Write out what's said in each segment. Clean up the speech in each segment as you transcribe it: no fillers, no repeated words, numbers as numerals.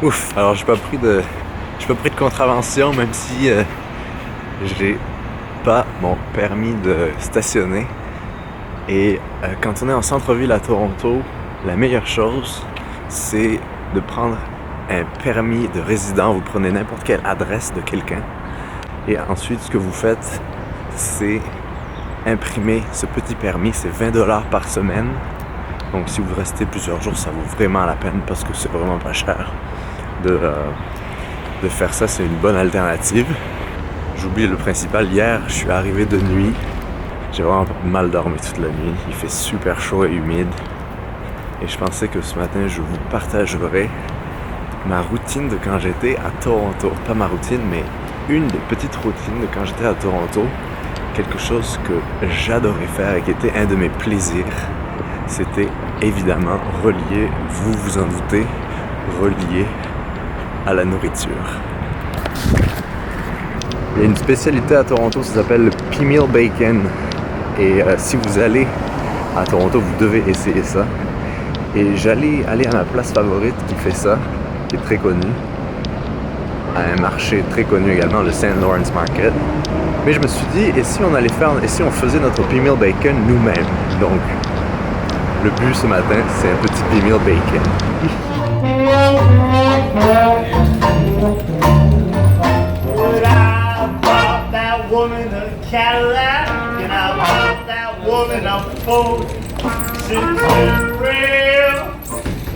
Ouf, alors j'ai pas pris de contravention, même si j'ai pas mon permis de stationner. Et quand on est en centre-ville à Toronto, la meilleure chose, c'est de prendre un permis de résident. Vous prenez n'importe quelle adresse de quelqu'un. Et ensuite, ce que vous faites, c'est imprimer ce petit permis. C'est 20$ par semaine. Donc si vous restez plusieurs jours, ça vaut vraiment la peine parce que c'est vraiment pas cher de faire ça. C'est une bonne alternative. J'oublie le principal. Hier, je suis arrivé de nuit. J'ai vraiment mal dormi toute la nuit. Il fait super chaud et humide. Et je pensais que ce matin, je vous partagerai ma routine de quand j'étais à Toronto. Pas ma routine, mais une des petites routines de quand j'étais à Toronto. Quelque chose que j'adorais faire et qui était un de mes plaisirs. C'était évidemment relié, vous vous en doutez, relié à la nourriture. Il y a une spécialité à Toronto, ça s'appelle le P-Meal Bacon. Et si vous allez à Toronto, vous devez essayer ça. Et j'allais aller à ma place favorite qui fait ça, qui est très connue, à un marché très connu également, le St. Lawrence Market. Mais je me suis dit, et si on faisait notre P-Meal Bacon nous-mêmes? Donc, le but ce matin, c'est un petit P-Meal Bacon. Woman a Cadillac, and I bought that woman a Ford. She's real,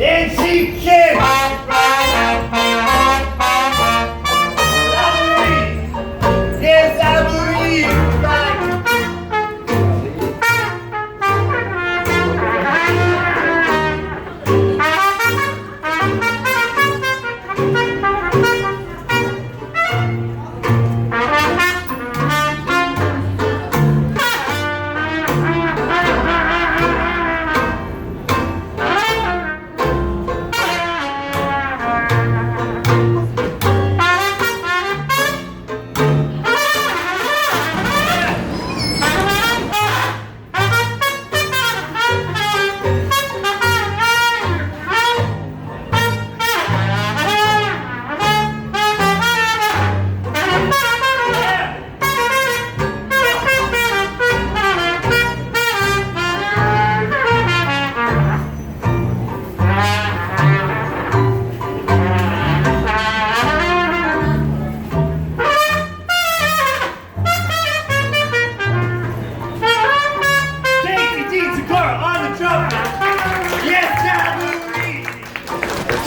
and she kicked. Yes, I believe.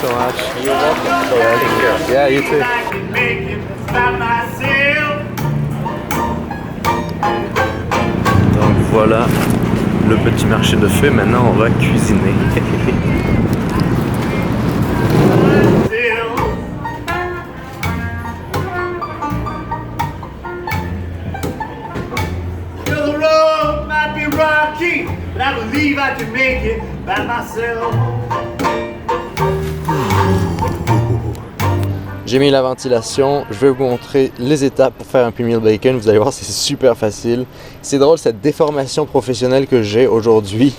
So much. You're welcome. So take care. Yeah, you too. Donc voilà le petit marché de fait. Maintenant, on va cuisiner. The road might be rocky, but I believe I can make it by myself. J'ai mis la ventilation, je vais vous montrer les étapes pour faire un P-Meal Bacon. Vous allez voir, c'est super facile. C'est drôle cette déformation professionnelle que j'ai aujourd'hui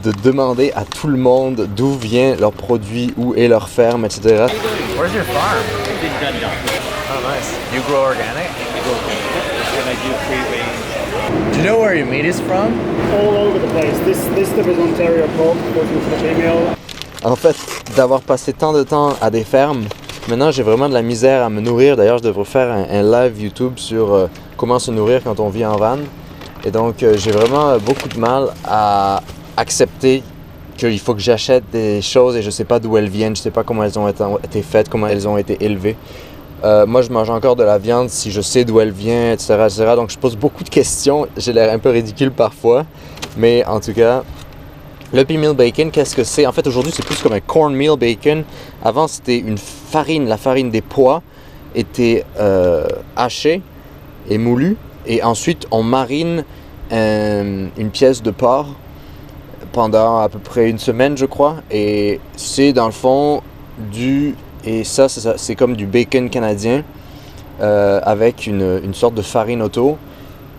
de demander à tout le monde d'où vient leur produit, où est leur ferme, etc. Where's your farm? Oh, nice. You grow organic? And I do free range. Do you know where your meat is from? All over the place. This stuff is Ontario pork, working for the female. En fait, d'avoir passé tant de temps à des fermes, maintenant j'ai vraiment de la misère à me nourrir. D'ailleurs, je devrais faire un live YouTube sur comment se nourrir quand on vit en van. Et donc, j'ai vraiment beaucoup de mal à accepter qu'il faut que j'achète des choses et je ne sais pas d'où elles viennent, je ne sais pas comment elles ont été faites, comment elles ont été élevées. Moi, je mange encore de la viande si je sais d'où elle vient, etc., etc. Donc, je pose beaucoup de questions. J'ai l'air un peu ridicule parfois. Mais en tout cas, le P-Meal Bacon, qu'est-ce que c'est? En fait, aujourd'hui, c'est plus comme un cornmeal bacon. Avant, c'était une farine. La farine des pois était hachée et moulue. Et ensuite, on marine une pièce de porc pendant à peu près une semaine, je crois. Et c'est, dans le fond, Et ça, c'est comme du bacon canadien avec une sorte de farine autour.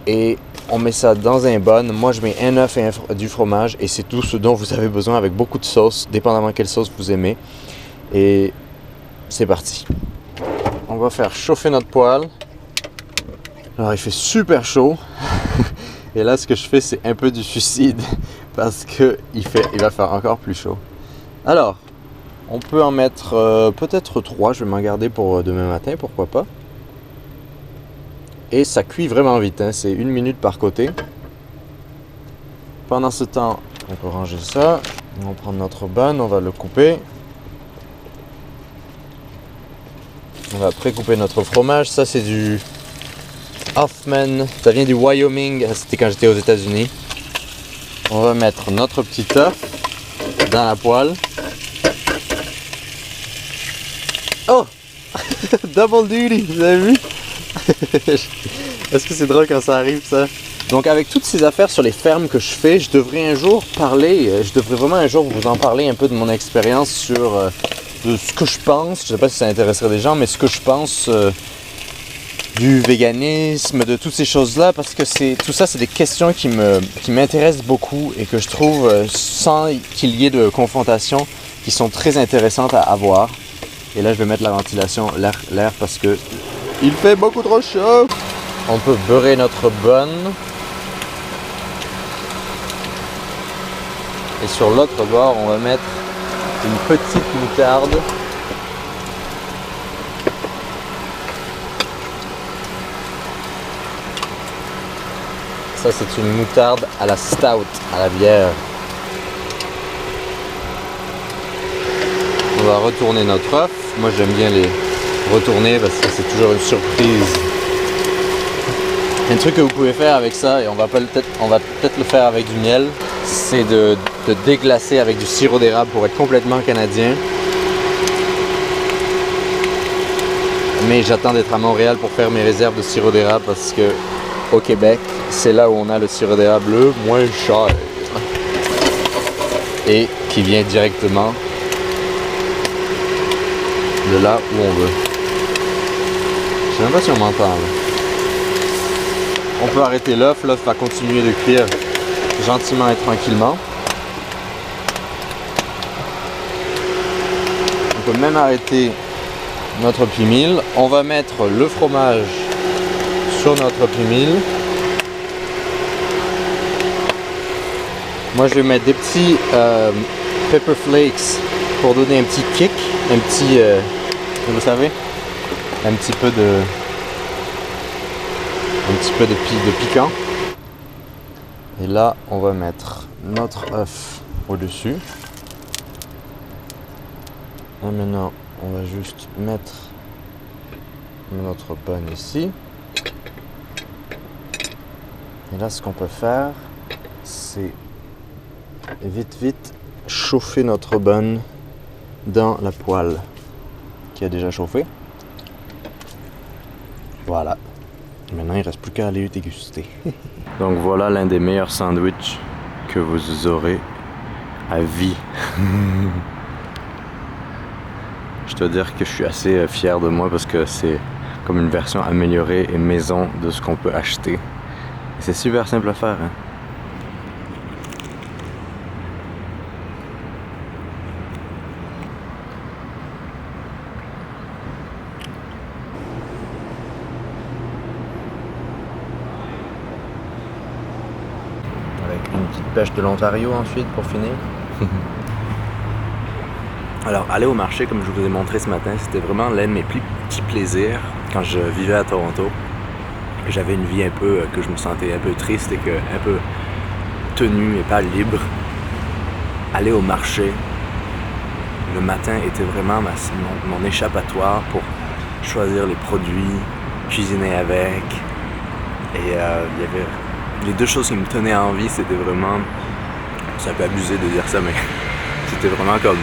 Et on met ça dans un bun. Moi, je mets un œuf et du fromage. Et c'est tout ce dont vous avez besoin avec beaucoup de sauce, dépendamment quelle sauce vous aimez. Et c'est parti. On va faire chauffer notre poêle. Alors il fait super chaud. Et là ce que je fais c'est un peu du suicide parce que il va faire encore plus chaud. Alors, on peut en mettre peut-être 3, je vais m'en garder pour demain matin, pourquoi pas. Et ça cuit vraiment vite, hein. C'est 1 minute par côté. Pendant ce temps, on peut ranger ça. On va prendre notre bun, on va le couper. On va pré-couper notre fromage. Ça c'est du Hoffman, ça vient du Wyoming, c'était quand j'étais aux États-Unis. On va mettre notre petit œuf dans la poêle. Oh! Double duty, vous avez vu? Est-ce que c'est drôle quand ça arrive ça? Donc avec toutes ces affaires sur les fermes que je fais, je devrais vraiment un jour vous en parler un peu de mon expérience sur de ce que je pense, je sais pas si ça intéresserait des gens, mais ce que je pense du véganisme, de toutes ces choses-là, parce que tout ça, c'est des questions qui m'intéressent beaucoup et que je trouve, sans qu'il y ait de confrontation, qui sont très intéressantes à avoir. Et là, je vais mettre la ventilation, l'air, parce que il fait beaucoup trop chaud. On peut beurrer notre bun. Et sur l'autre bord, on va mettre une petite moutarde. Ça, c'est une moutarde à la stout, à la bière. On va retourner notre œuf. Moi, j'aime bien les retourner parce que c'est toujours une surprise. Un truc que vous pouvez faire avec ça, et on va peut-être le faire avec du miel, c'est de déglacer avec du sirop d'érable pour être complètement canadien. Mais j'attends d'être à Montréal pour faire mes réserves de sirop d'érable parce que au Québec, c'est là où on a le sirop d'érable le moins cher et qui vient directement de là où on veut. Je sais même pas si on m'entend là. On peut arrêter l'œuf va continuer de cuire gentiment et tranquillement. On peut même arrêter notre pimil. On va mettre le fromage sur notre pimil. Moi je vais mettre des petits pepper flakes pour donner un petit kick, un petit, vous savez, un petit peu de piquant. Et là on va mettre notre œuf au-dessus. Et maintenant on va juste mettre notre bun ici. Et là ce qu'on peut faire, c'est vite chauffer notre bun dans la poêle qui a déjà chauffé. Voilà. Maintenant il ne reste plus qu'à aller déguster. Donc voilà l'un des meilleurs sandwichs que vous aurez à vie. Je dois dire que je suis assez fier de moi parce que c'est comme une version améliorée et maison de ce qu'on peut acheter. Et c'est super simple à faire, hein? Avec une petite pêche de l'Ontario ensuite pour finir. Alors, aller au marché, comme je vous ai montré ce matin, c'était vraiment l'un de mes petits plaisirs quand je vivais à Toronto. J'avais une vie un peu, que je me sentais un peu triste et un peu tenu et pas libre. Aller au marché, le matin était vraiment mon échappatoire pour choisir les produits, cuisiner avec. Et il y avait les deux choses qui me tenaient en vie, c'était vraiment, c'est un peu abusé de dire ça, mais c'était vraiment comme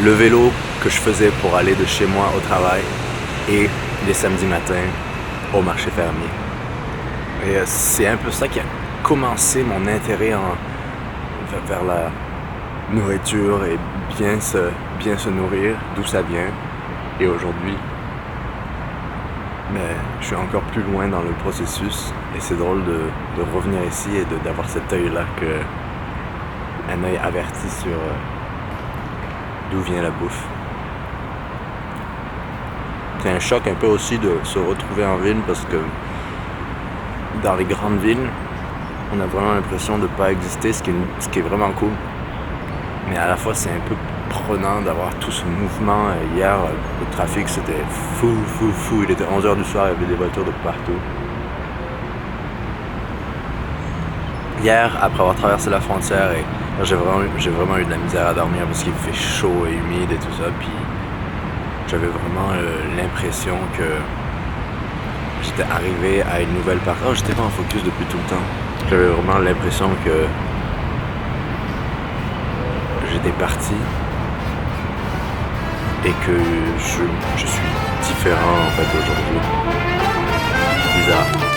le vélo que je faisais pour aller de chez moi au travail et les samedis matins au marché fermier. Et c'est un peu ça qui a commencé mon intérêt vers la nourriture et bien se nourrir, d'où ça vient. Et aujourd'hui, mais je suis encore plus loin dans le processus et c'est drôle de revenir ici et d'avoir cet œil-là, un œil averti sur d'où vient la bouffe. c'est un choc un peu aussi de se retrouver en ville parce que dans les grandes villes, on a vraiment l'impression de ne pas exister, ce qui est vraiment cool. Mais à la fois, c'est un peu prenant d'avoir tout ce mouvement. Hier, le trafic, c'était fou. Il était 11h du soir, il y avait des voitures de partout. Hier, après avoir traversé la frontière, et j'ai vraiment eu de la misère à dormir parce qu'il fait chaud et humide et tout ça. Puis j'avais vraiment l'impression que j'étais arrivé à une nouvelle partie. Oh, j'étais pas en focus depuis tout le temps. J'avais vraiment l'impression que j'étais parti et que je suis différent en fait aujourd'hui. Bizarre.